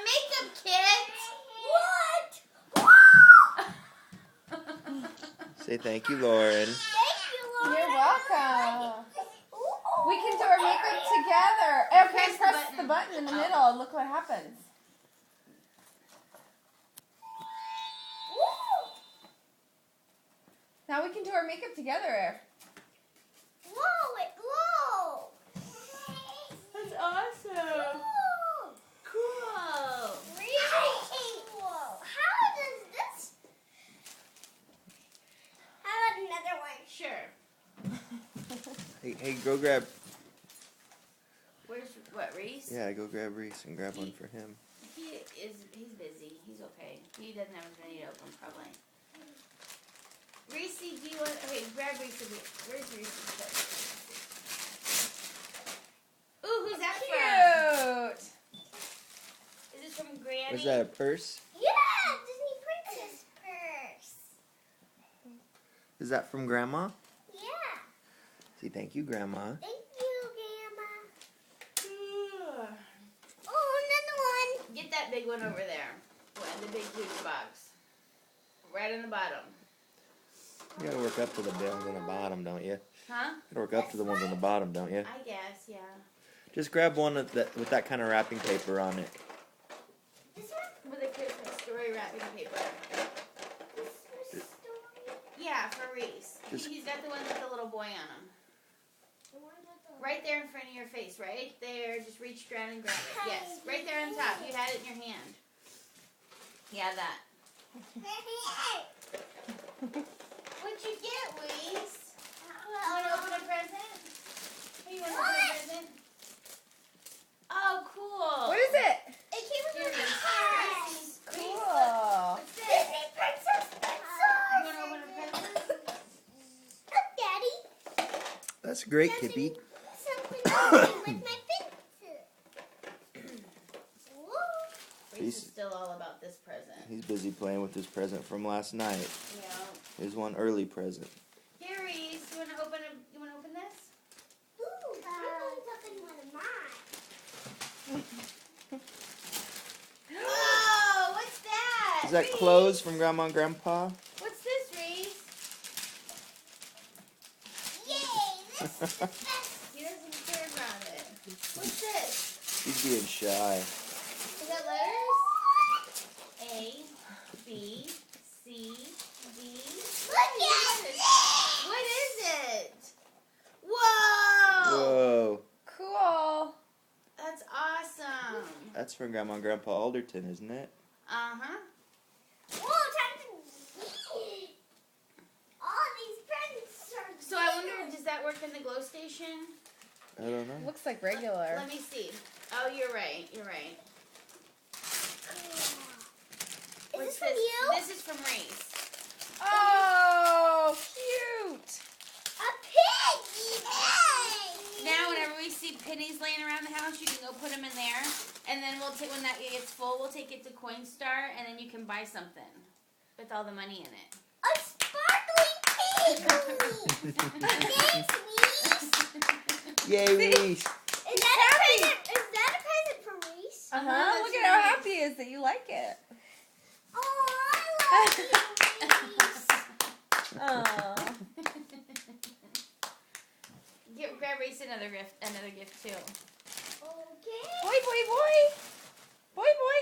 makeup kit. What? Say thank you, Lauren. Thank you, Lauren. You're welcome. We can do our makeup together. Okay, press the button in the middle and look what happens. Now we can do our makeup together. Whoa, it glows. That's awesome. Cool. Really cool. How does this? How about another one? Sure. Hey, go grab. Where's what, Reese? Yeah, go grab Reese and grab one for him. He's busy. He's okay. He doesn't have as many to open, probably. Reese, do you want? Okay, grab Reese. Where's Reese? Ooh, who's that from? Cute. Is this from Granny? Was that a purse? Yeah, Disney Princess purse. Is that from Grandma? Yeah. Say thank you, Grandma. Thank you, Grandma. Oh, another one. Get that big one over there. The big huge box. Right on the bottom. You gotta work up to the ones on the bottom, don't you? Huh? You gotta work up to the ones on the bottom, don't you? I guess, yeah. Just grab one with that kind of wrapping paper on it. This one with a Christmas story wrapping paper. Christmas story? Yeah, for Reese. He's got the one with the little boy on him. Right there in front of your face, right there. Just reach around and grab it. Yes, right there on top. You had it in your hand. Yeah, that. What'd you get, Reese? You want to open a present? Hey, you want to open a present? Oh, cool. What is it? It came with a purse. Cool. What's this? Disney Princess Pencils. You want to open a present? Look, Daddy. That's great, Kippy. Something with my pencil. Reese is still all about this present. He's busy playing with his present from last night. Yeah. His one early present. Here, Reese, you want to open this? Ooh, I'm going to open one of mine. Whoa, what's that? Is that Reese? clothes from Grandma and Grandpa? What's this, Reese? Yay, this is the best. He doesn't care about it. What's this? He's being shy. Is that letters? A, B, C, D. Look at it! What is it? Whoa! Whoa. Cool. That's awesome. That's from Grandma and Grandpa Alderton, isn't it? Uh-huh. Whoa, time to... All these presents are... So I wonder, does that work in the glow station? I don't know. Looks like regular. Let me see. Oh, you're right. You're right. Is this from you? This is from Reese. Oh, cute. A pig! Yay! Now, whenever we see pennies laying around the house, you can go put them in there, and then we'll take when that gets full, we'll take it to Coinstar, and then you can buy something with all the money in it. A sparkling pig! Thanks, Reese! Yay, Reese! Is that a present for Reese? Uh-huh. Look at how happy he is that you like it. Oh, I love you, Reese! Oh. Grab Reese another gift too. Okay. Boy, boy, boy. Boy, boy.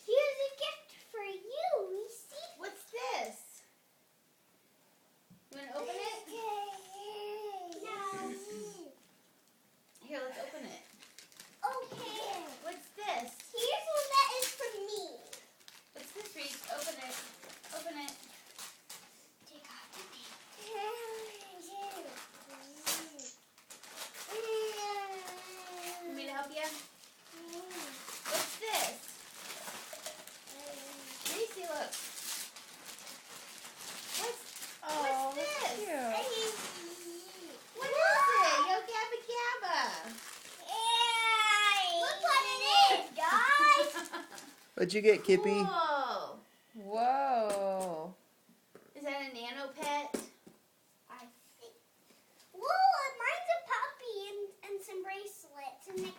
Here's a gift for you, Reese. What's this? You want to open it? No. Here, let's open it. Okay. What's this? Here's one that is for me. What's this, Reese? Open it. Open it. Take off the tape. Want me to help you? What's this? Reese, look. Oh, What's this? that's cute. What is it? Yo Gabba Gabba. Look what it is, guys. What'd you get, Kippy? Whoa. Whoa. Is that a nano pet? I think. Whoa, mine's a puppy and some bracelets. It's a necklace.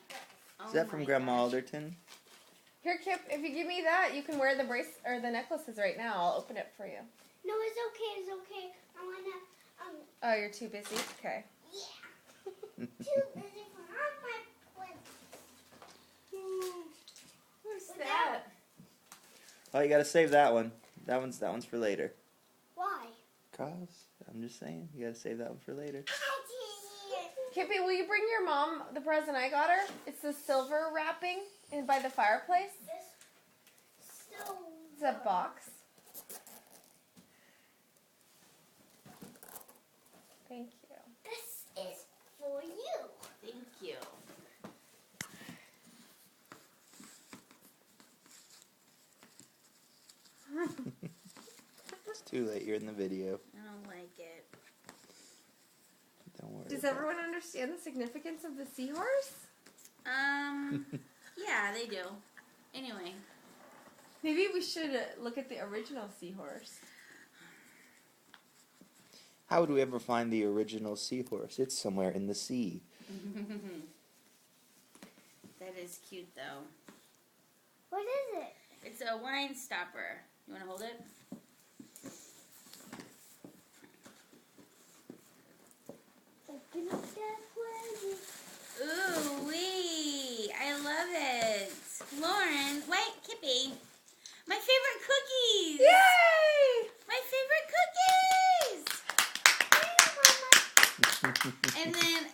Oh Is that from my Grandma gosh. Alderton? Here, Kip, if you give me that, you can wear the the necklaces right now. I'll open it for you. No, it's okay. It's okay. I wanna. Oh, you're too busy? Okay. Yeah. Too busy for all my plans. Who's that? Oh, you gotta save that one. That one's for later. Why? Cause I'm just saying, you gotta save that one for later. Kippy, will you bring your mom the present I got her? It's the silver wrapping by the fireplace. It's a box. Thank you. This is for you. Thank you. It's too late. You're in the video. I don't like it. Don't worry. Does about everyone understand the significance of the seahorse? Yeah, they do. Anyway. Maybe we should look at the original seahorse. How would we ever find the original seahorse? It's somewhere in the sea. That is cute, though. What is it? It's a wine stopper. You want to hold it? Open up that present. Ooh wee! I love it. Lauren, wait, Kippy. My favorite cookies. Yay! My favorite cookies. And then,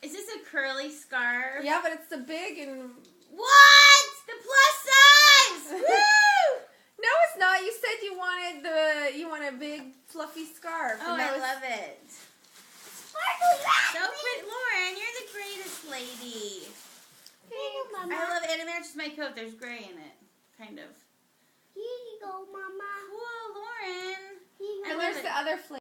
is this a curly scarf? Yeah, but it's the big and... What? The plus size! Woo! No, it's not. You said you want a big fluffy scarf. Oh, and that I was- love it. Sparkle So pretty, Lauren. You're the greatest lady. Here, Mama. I love it, and it matches my coat. There's gray in it, kind of. Here you go, Mama. Cool, Lauren. Here you I And love there's it. the other flavor.